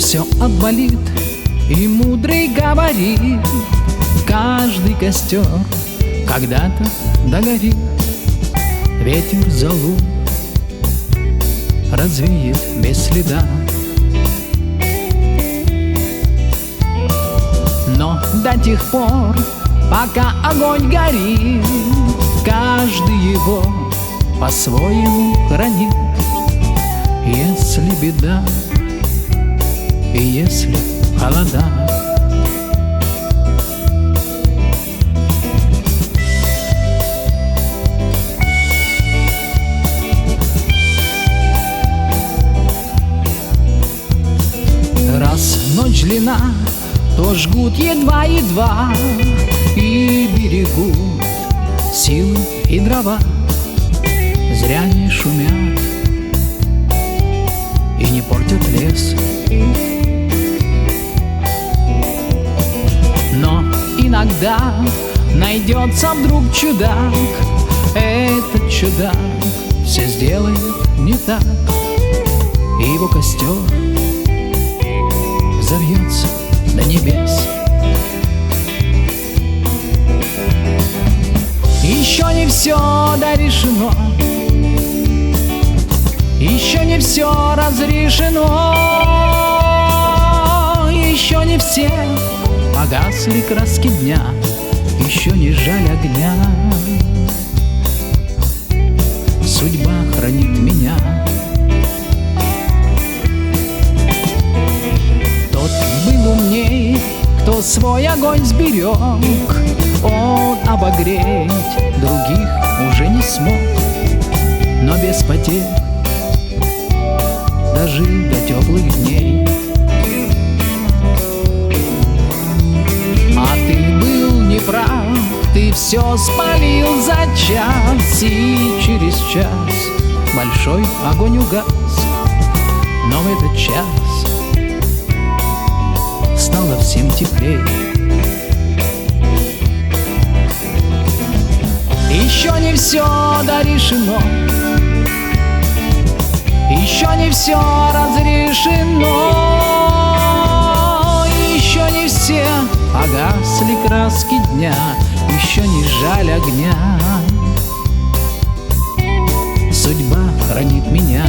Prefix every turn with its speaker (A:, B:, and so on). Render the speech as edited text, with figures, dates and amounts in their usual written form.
A: все отболит, и мудрый говорит: каждый костер когда-то догорит. Ветер золу развеет без следа, но до тех пор, пока огонь горит, каждый его по-своему хранит. Если беда и если холода, раз ночь длина, то жгут едва-едва и берегут силы и дрова. Зря не шумят и не портят лес, но иногда найдется вдруг чудак. Этот чудак все сделает не так, и его костер взовьется до небес. Еще не все дорешено, еще не все разрешено, еще не все погасли краски дня, еще не жаль огня. Судьба хранит меня. Тот был умней, кто свой огонь сберег, он обогреть других уже не смог, но без потерь дожил до теплых дней. А ты был неправ, ты все спалил за час, и через час большой огонь угас. Но в этот час стало всем теплей. Еще не все дорешено, еще не все разрешено, еще не все погасли краски дня, еще не жаль огня. Судьба хранит меня.